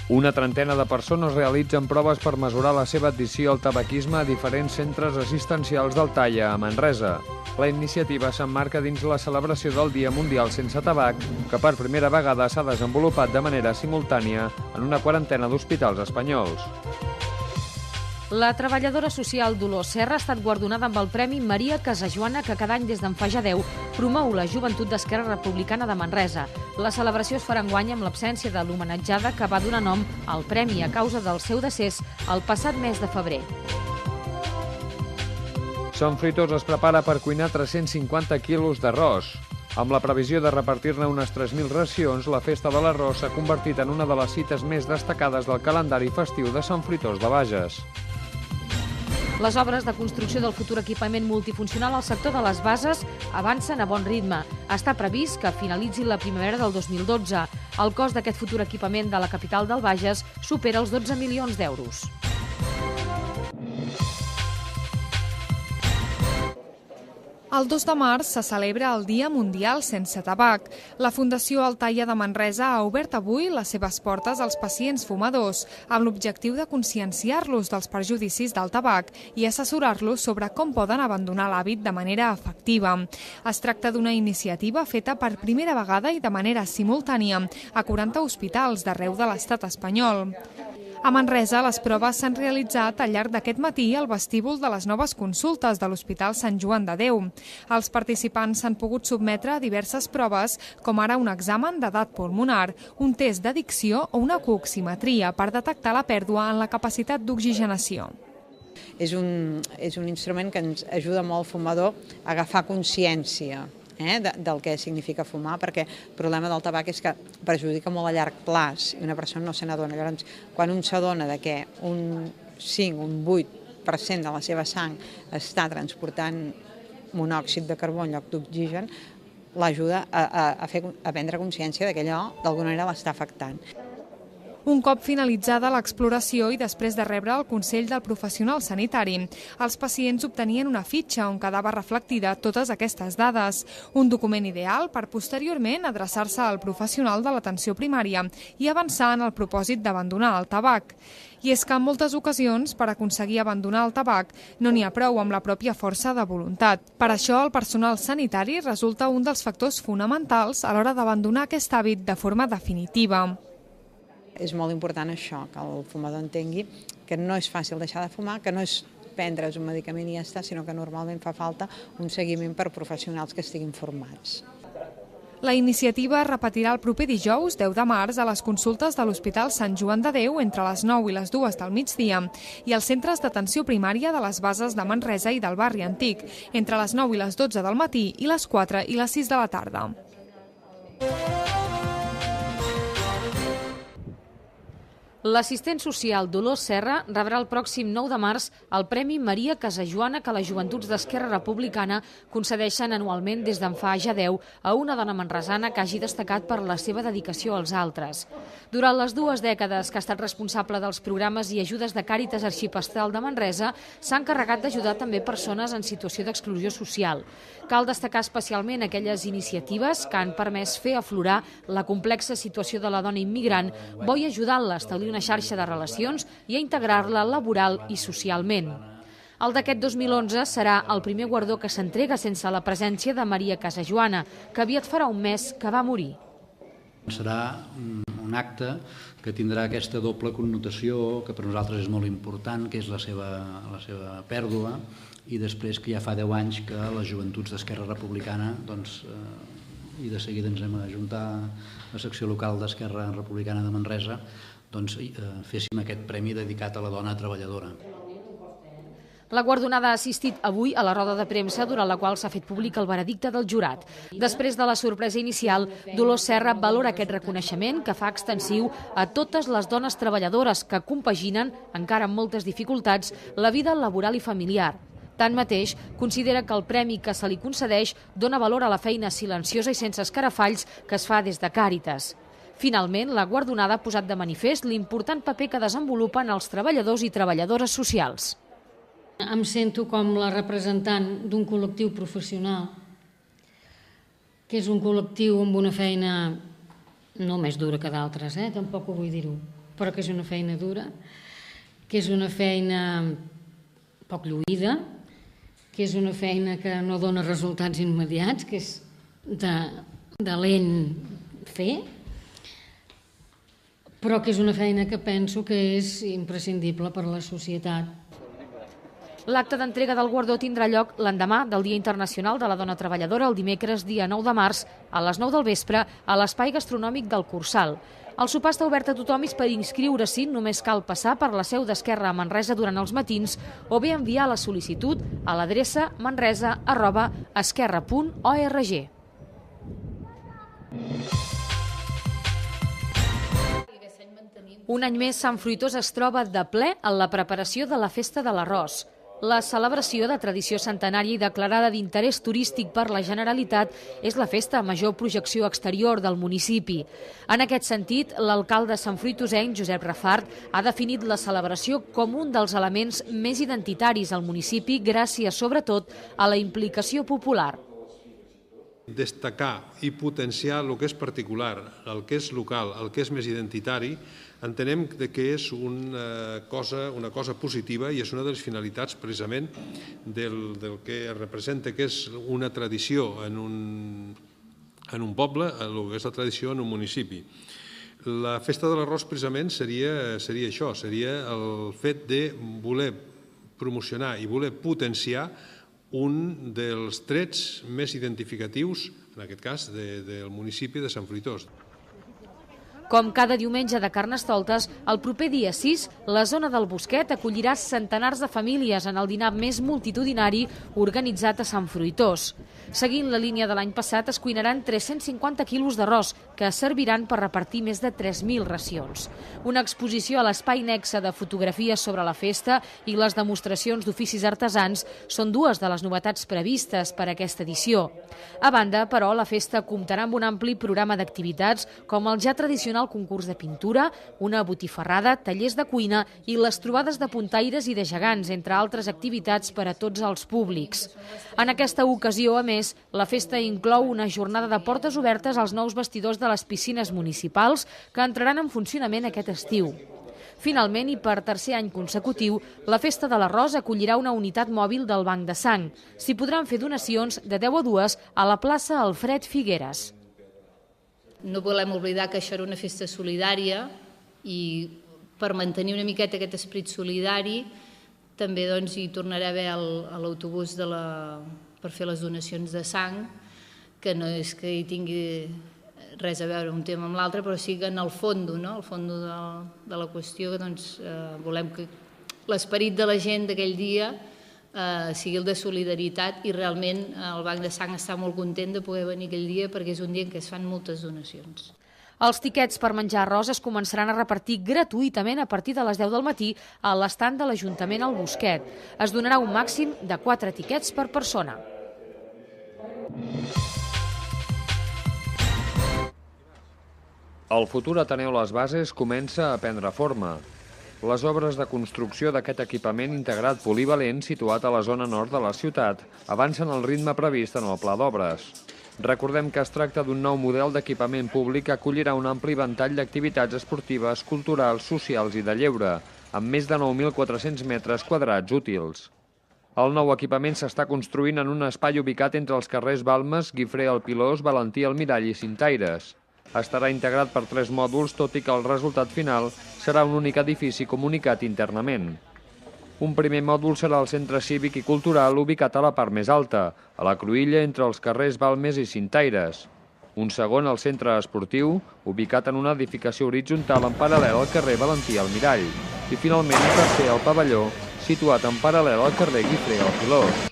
Una trentena de persones realitzen proves per mesurar la seva addicció al tabaquisme a diferents centres assistencials del Talla, a Manresa. La iniciativa s'emmarca dins la celebració del Dia Mundial Sense Tabac, que per primera vegada s'ha desenvolupat de manera simultània en una quarantena d'hospitals espanyols. La treballadora social Dolors Serra ha estat guardonada amb el Premi Maria Casajoana, que cada any des d'en fa ja 10 promou la joventut d'Esquerra Republicana de Manresa. La celebració es farà enguany amb l'absència de l'homenatjada, que va donar nom al premi a causa del seu decés el passat mes de febrer. Son Fritos es prepara per cuinar 350 quilos d'arròs. Amb la previsió de repartir-ne unes 3.000 racions, la Festa de l'Arròs s'ha convertit en una de les cites més destacades del calendari festiu de Sant Fruitós de Bages. Les obres de construcció del futur equipament multifuncional al sector de les Bases avancen a bon ritme. Està previst que finalitzi la primavera del 2012. El cost d'aquest futur equipament de la capital del Bages supera els 12 milions d'euros. El 2 de març se celebra el Dia Mundial Sense Tabac. La Fundació Altaia de Manresa ha obert avui les seves portes als pacients fumadors amb l'objectiu de conscienciar-los dels perjudicis del tabac i assessorar-los sobre com poden abandonar l'hàbit de manera efectiva. Es tracta d'una iniciativa feta per primera vegada i de manera simultània a 40 hospitals d'arreu de l'estat espanyol. A Manresa, les proves s'han realitzat al llarg d'aquest matí al vestíbul de les noves consultes de l'Hospital Sant Joan de Déu. Els participants s'han pogut sotmetre a diverses proves, com ara un examen d'edat pulmonar, un test d'addicció o una cooximetria per detectar la pèrdua en la capacitat d'oxigenació. És un instrument que ens ajuda molt al fumador a agafar consciència del que significa fumar, perquè el problema del tabac és que perjudica molt a llarg plaç i una persona no se n'adona. Llavors, quan un s'adona que un 5, un 8% de la seva sang està transportant monòxid de carbó en lloc d'oxigen, l'ajuda a prendre consciència que allò d'alguna manera l'està afectant. Un cop finalitzada l'exploració i després de rebre el consell del professional sanitari, els pacients obtenien una fitxa on quedava reflectida totes aquestes dades, un document ideal per posteriorment adreçar-se al professional de l'atenció primària i avançar en el propòsit d'abandonar el tabac. I és que en moltes ocasions, per aconseguir abandonar el tabac, no n'hi ha prou amb la pròpia força de voluntat. Per això, el personal sanitari resulta un dels factors fonamentals a l'hora d'abandonar aquest hàbit de forma definitiva. És molt important això, que el fumador entengui que no és fàcil deixar de fumar, que no és prendre's un medicament i ja està, sinó que normalment fa falta un seguiment per professionals que estiguin formats. La iniciativa es repetirà el proper dijous, 10 de març, a les consultes de l'Hospital Sant Joan de Déu entre les 9 i les 2 del migdia i als centres d'atenció primària de les Bases de Manresa i del barri Antic, entre les 9 i les 12 del matí i les 4 i les 6 de la tarda. L'assistent social Dolors Serra rebrà el pròxim 9 de març el Premi Maria Casajoana, que les joventuts d'Esquerra Republicana concedeixen anualment des d'en fa ja 10 a una dona manresana que hagi destacat per la seva dedicació als altres. Durant les 2 dècades que ha estat responsable dels programes i ajudes de Càritas Arxipastral de Manresa, s'ha encarregat d'ajudar també persones en situació d'exclusió social. Cal destacar especialment aquelles iniciatives que han permès fer aflorar la complexa situació de la dona immigrant, bo i ajudant-la a establir una xarxa de relacions i a integrar-la laboral i socialment. El d'aquest 2011 serà el primer guardó que s'entrega sense la presència de Maria Casajoana, que aviat farà un mes que va morir. Serà un acte que tindrà aquesta doble connotació que per nosaltres és molt important, que és la seva pèrdua, i després que ja fa 10 anys que les joventuts d'Esquerra Republicana i de seguida ens hem ajuntat a la secció local d'Esquerra Republicana de Manresa, féssim aquest premi dedicat a la dona treballadora. La guardonada ha assistit avui a la roda de premsa, durant la qual s'ha fet públic el veredicte del jurat. Després de la sorpresa inicial, Dolors Serra valora aquest reconeixement que fa extensiu a totes les dones treballadores que compaginen, encara amb moltes dificultats, la vida laboral i familiar. Tanmateix, considera que el premi que se li concedeix dona valor a la feina silenciosa i sense escarafalls que es fa des de Càritas. Finalment, la guardonada ha posat de manifest l'important paper que desenvolupen els treballadors i treballadores socials. Em sento com la representant d'un col·lectiu professional, que és un col·lectiu amb una feina no més dura que d'altres, tampoc ho vull dir-ho, però que és una feina dura, que és una feina poc lluïda, que és una feina que no dona resultats immediats, que és de lent fer, però que és una feina que penso que és imprescindible per a la societat. L'acte d'entrega del guardó tindrà lloc l'endemà del Dia Internacional de la Dona Treballadora, el dimecres, dia 9 de març, a les 9 del vespre, a l'espai gastronòmic del Cursal. El sopar està obert a tothom i per inscriure-s'hi només cal passar per la seu d'Esquerra a Manresa durant els matins o bé enviar la sol·licitud a l'adreça manresa@esquerra.org. Un any més, Sant Fruitós es troba de ple en la preparació de la Festa de l'Arròs. La celebració de tradició centenària i declarada d'interès turístic per la Generalitat és la festa amb major projecció exterior del municipi. En aquest sentit, l'alcalde santfruitosenc, Josep Rafart, ha definit la celebració com un dels elements més identitaris al municipi gràcies, sobretot, a la implicació popular. Destacar i potenciar el que és particular, el que és local, el que és més identitari, entenem que és una cosa positiva i és una de les finalitats precisament del que representa, que és una tradició en un poble, el que és la tradició en un municipi. La Festa de l'Arròs precisament seria això, seria el fet de voler promocionar i voler potenciar un dels trets més identificatius, en aquest cas, del municipi de Sant Fruitós. Com cada diumenge de Carnestoltes, el proper dia 6, la zona del Bosquet acollirà centenars de famílies en el dinar més multitudinari organitzat a Sant Fruitós. Seguint la línia de l'any passat, es cuinaran 350 quilos d'arròs, que serviran per repartir més de 3.000 racions. Una exposició a l'espai nexe de fotografies sobre la festa i les demostracions d'oficis artesans són dues de les novetats previstes per a aquesta edició. A banda, però, la festa comptarà amb un ampli programa d'activitats com el ja tradicional concurs de pintura, una botifarrada, tallers de cuina i les trobades de puntaires i de gegants, entre altres activitats per a tots els públics. En aquesta ocasió, a més, la festa inclou una jornada de portes obertes als nous vestidors de les piscines municipals que entraran en funcionament aquest estiu. Finalment, i per tercer any consecutiu, la Festa de l'Arròs acollirà una unitat mòbil del Banc de Sang. S'hi podran fer donacions de 10 a 2 a la plaça Alfred Figueres. No volem oblidar que això era una festa solidària i per mantenir una miqueta aquest esperit solidari també hi tornarà a haver l'autobús per fer les donacions de sang, que no és que hi tingui res a veure un tema amb l'altre, però sí que en el fons de la qüestió volem que l'esperit de la gent d'aquell dia sigui el de solidaritat i realment el Banc de Sang està molt content de poder venir aquell dia perquè és un dia en què es fan moltes donacions. Els tiquets per menjar arròs es començaran a repartir gratuïtament a partir de les 10 del matí a l'estand de l'Ajuntament al Bosquet. Es donarà un màxim de 4 tiquets per persona. El futur Ateneu Les Bases comença a prendre forma. Les obres de construcció d'aquest equipament integrat polivalent situat a la zona nord de la ciutat avancen al ritme previst en el pla d'obres. Recordem que es tracta d'un nou model d'equipament públic que acollirà un ampli ventall d'activitats esportives, culturals, socials i de lleure, amb més de 9.400 metres quadrats útils. El nou equipament s'està construint en un espai ubicat entre els carrers Balmes, Guifré el Pilós, Valentí el Mirall i Cintaires. Estarà integrat per 3 mòduls, tot i que el resultat final serà un únic edifici comunicat internament. Un primer mòdul serà el centre cívic i cultural ubicat a la part més alta, a la cruïlla entre els carrers Balmes i Cintaires. Un segon al centre esportiu, ubicat en una edificació horitzontal en paral·lel al carrer Valentí el Mirall. I finalment un tercer al pavelló, situat en paral·lel al carrer Guifré el Pilós.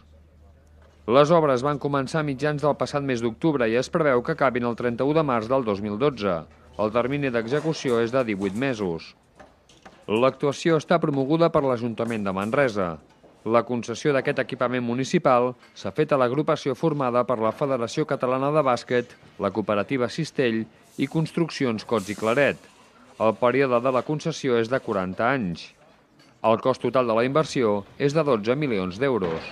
Les obres van començar a mitjans del passat mes d'octubre i es preveu que acabin el 31 de març del 2012. El termini d'execució és de 18 mesos. L'actuació està promoguda per l'Ajuntament de Manresa. La concessió d'aquest equipament municipal s'ha fet a l'agrupació formada per la Federació Catalana de Bàsquet, la Cooperativa Cistell i Construccions Cots i Claret. El període de la concessió és de 40 anys. El cost total de la inversió és de 12 milions d'euros.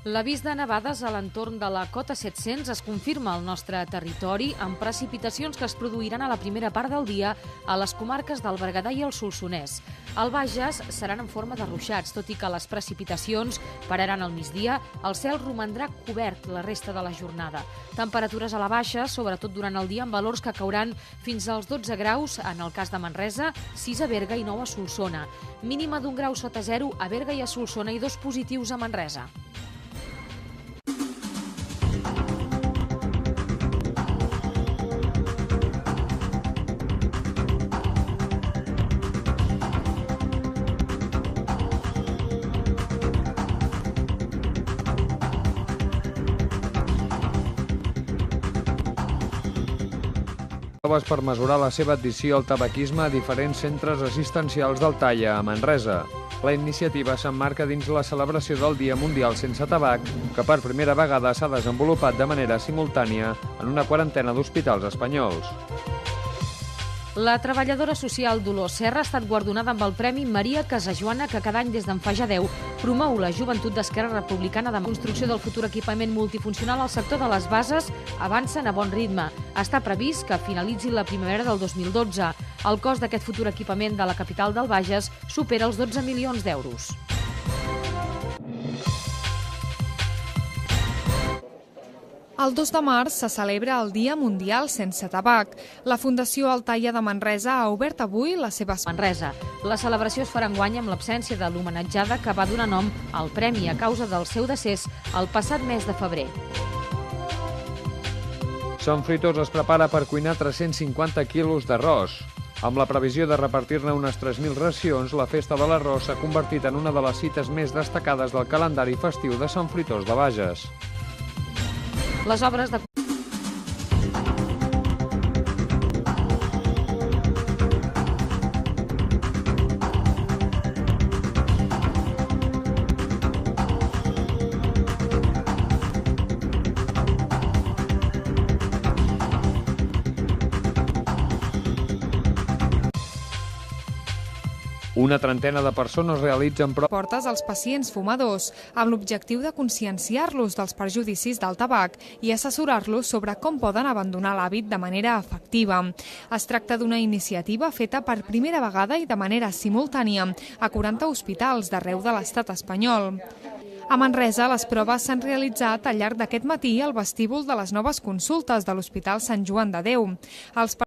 L'avís de nevades a l'entorn de la cota 700 es confirma al nostre territori amb precipitacions que es produiran a la primera part del dia a les comarques del Berguedà i el Solsonès. Al Bages seran en forma de ruixats, tot i que les precipitacions pararan al migdia, el cel romandrà cobert la resta de la jornada. Temperatures a la baixa, sobretot durant el dia, amb valors que cauran fins als 12 graus en el cas de Manresa, 6 a Berga i 9 a Solsona. Mínima d'1 grau sota zero a Berga i a Solsona i 2 positius a Manresa. Proves per mesurar la seva addicció al tabaquisme a diferents centres assistencials del Talla, a Manresa. La iniciativa s'emmarca dins la celebració del Dia Mundial Sense Tabac, que per primera vegada s'ha desenvolupat de manera simultània en una quarantena d'hospitals espanyols. La treballadora social Dolors Serra ha estat guardonada amb el Premi Maria Casajoana, que cada any des d'en fa ja 10 promou la joventut d'Esquerra Republicana de construcció del futur equipament multifuncional al sector de les bases avancen a bon ritme. Està previst que finalitzi la primavera del 2012. El cost d'aquest futur equipament de la capital del Bages supera els 12 milions d'euros. El 2 de març se celebra el Dia Mundial Sense Tabac. La Fundació Altaia de Manresa ha obert avui les seves... Manresa. La celebració es farà enguany amb l'absència de l'homenatjada que va donar nom al premi a causa del seu decés el passat mes de febrer. Sant Fruitós es prepara per cuinar 350 quilos d'arròs. Amb la previsió de repartir-ne unes 3.000 racions, la Festa de l'Arròs s'ha convertit en una de les cites més destacades del calendari festiu de Sant Fruitós de Bages. Les obres de... Una trentena de persones realitzen portes als pacients fumadors amb l'objectiu de conscienciar-los dels perjudicis del tabac i assessorar-los sobre com poden abandonar l'hàbit de manera efectiva. Es tracta d'una iniciativa feta per primera vegada i de manera simultània a 40 hospitals d'arreu de l'estat espanyol. A Manresa, les proves s'han realitzat al llarg d'aquest matí al vestíbul de les noves consultes de l'Hospital Sant Joan de Déu. Els